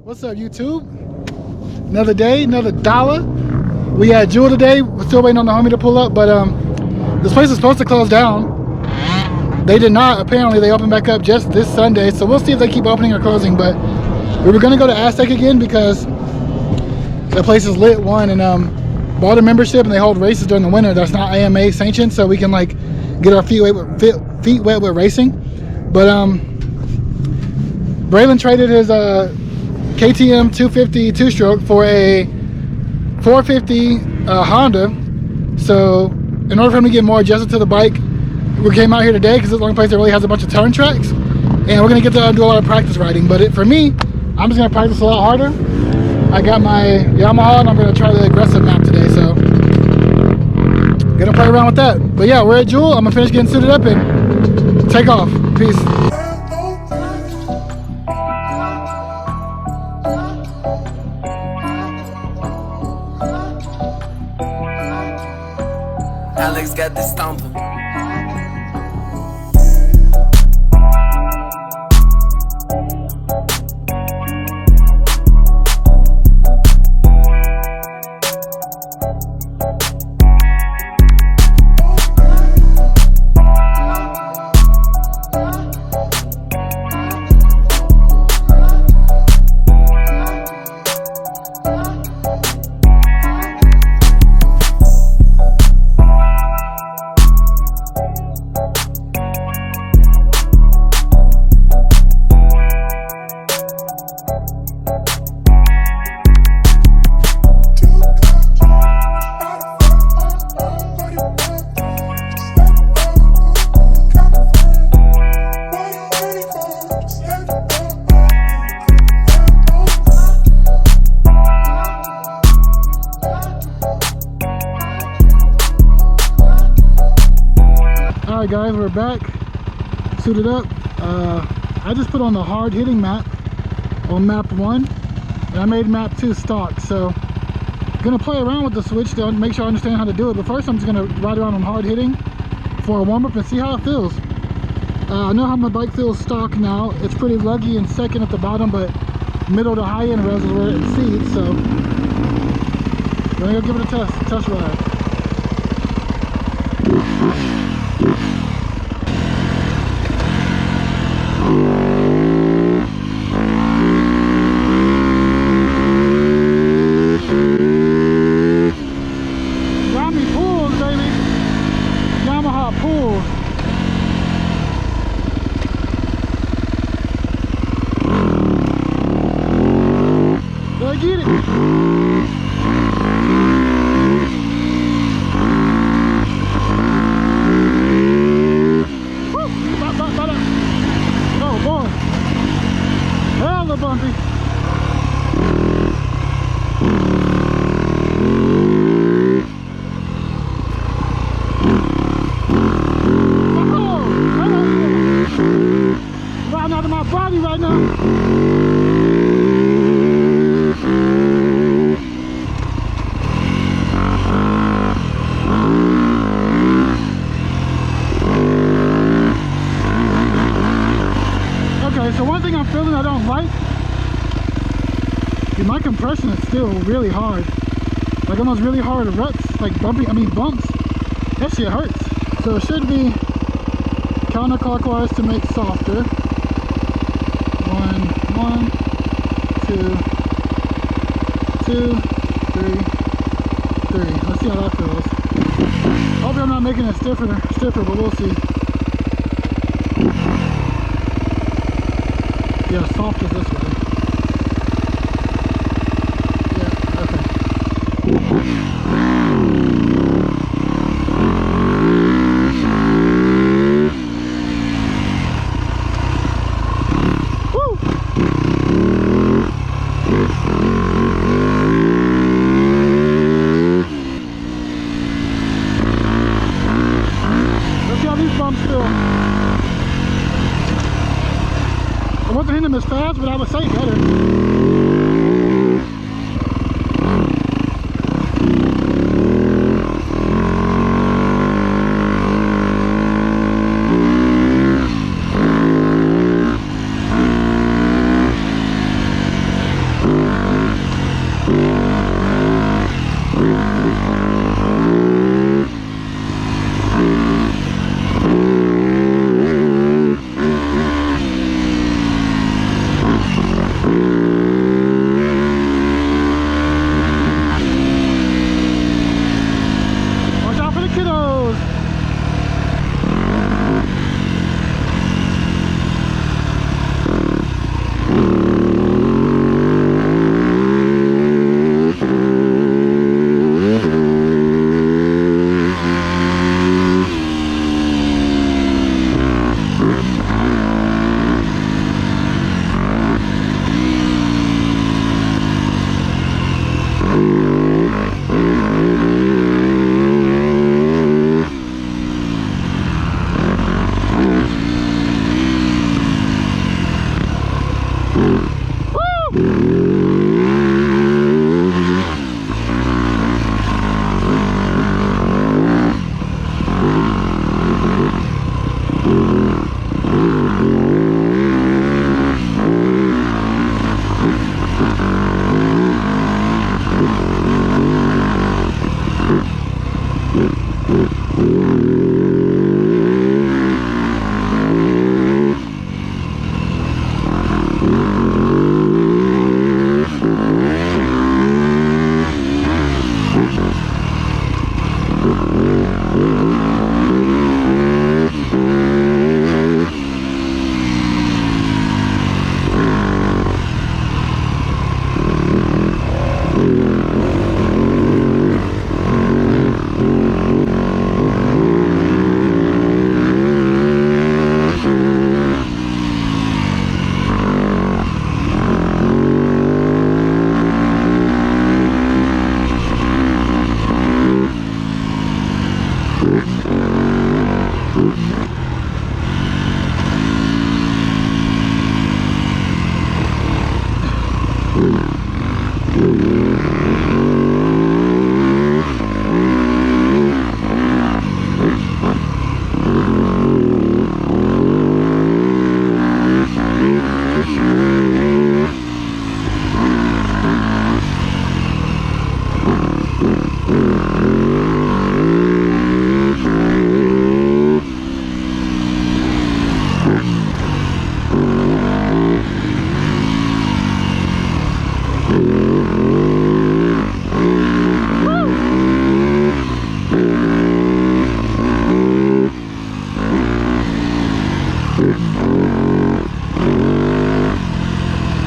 What's up, YouTube? Another day, another dollar. We at Jewell today. We're still waiting on the homie to pull up, but this place is supposed to close down. They did not. Apparently, they opened back up just this Sunday, so we'll see if they keep opening or closing. But we were gonna go to Aztec again because the place is lit, one, and bought a membership and they hold races during the winter. That's not AMA sanctioned, so we can like get our feet wet with racing. But Braylon traded his KTM 250 two-stroke for a 450 Honda. So in order for him to get more adjusted to the bike, we came out here today because it's the only place that really has a bunch of turn tracks, and we're gonna get to do a lot of practice riding. But for me, I'm just gonna practice a lot harder. I got my Yamaha and I'm gonna try the aggressive map today, so gonna play around with that. But yeah, we're at Jewell. I'm gonna finish getting suited up and take off. Peace. Alex got this stomping. Alright guys, we're back, suited up. I just put on the hard hitting map on map 1, and I made map 2 stock. So I'm gonna play around with the switch to make sure I understand how to do it. But first I'm just gonna ride around on hard hitting for a warm-up and see how it feels. I know how my bike feels stock now. It's pretty luggy and second at the bottom, but middle to high end res is where it exceeds. So I'm gonna go give it a test ride. Get it. Oh boy, hella bumpy. Riding out of my body right now. So one thing I'm feeling I don't like, dude, my compression is still really hard. Like on those really hard ruts, like bumps, that shit hurts. So it should be counterclockwise to make softer. 1, 1, 2, 2, 3, 3. Let's see how that feels. Hopefully I'm not making it stiffer, but we'll see. Yeah, soft is this way. Yeah, okay. Woo! Let's see how these bumps feel. I wasn't hitting them as fast, but I would say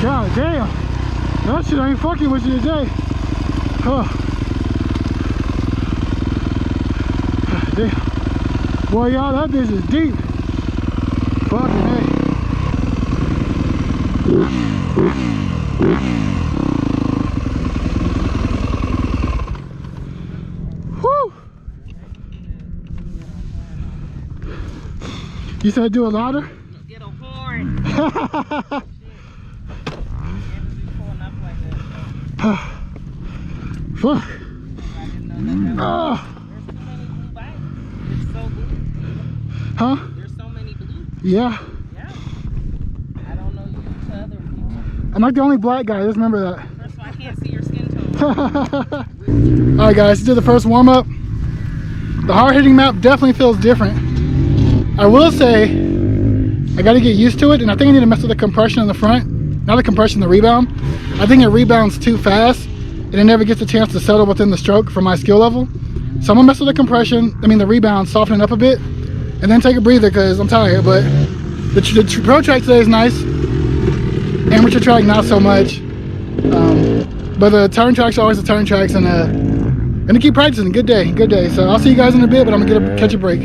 God damn, that shit ain't fucking with you today. Oh. Damn. Boy, y'all, that bitch is deep. Fucking hey. Whew. You said do a louder? Get a horn. Fuck. Huh? There's so many blue. Yeah. Yeah. I don't know you to other people. I'm like the only black guy, just remember that. First of all, I can't see your skin tone. Alright guys, did the first warm-up. The hard hitting map definitely feels different. I will say, I gotta get used to it, and I think I need to mess with the compression in the front. Not the compression, the rebound. I think it rebounds too fast, and it never gets a chance to settle within the stroke for my skill level. So I'm gonna mess with the compression, the rebound, soften it up a bit, and then take a breather because I'm tired. But the Pro Track today is nice. Amateur track, not so much. But the turn tracks are always the turn tracks, and gonna keep practicing. Good day, good day. So I'll see you guys in a bit, but I'm gonna catch a break.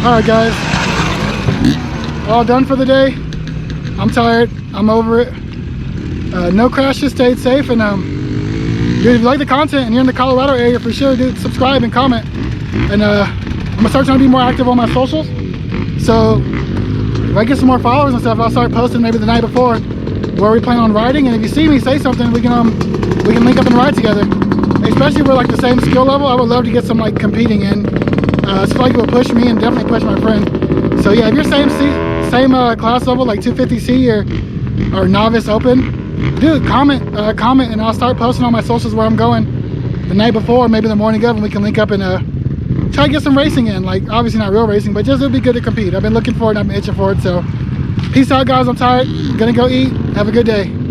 Alright guys, all done for the day. I'm tired, I'm over it. No crashes, stayed safe, and dude, if you like the content and you're in the Colorado area, for sure, dude, subscribe and comment. And I'm gonna start trying to be more active on my socials. So if I get some more followers and stuff, I'll start posting maybe the night before where we plan on riding. And if you see me, say something, we can link up and ride together. Especially if we're like the same skill level, I would love to get some like competing in. I feel like it will push me and definitely push my friend. So yeah, if you're same class level, like 250C or novice open, dude, comment, and I'll start posting on my socials where I'm going the night before, maybe the morning of, and we can link up and try to get some racing in. Like obviously not real racing, but just it'll be good to compete. I've been looking for it and I'm itching for it. So peace out guys, I'm tired, gonna go eat, have a good day.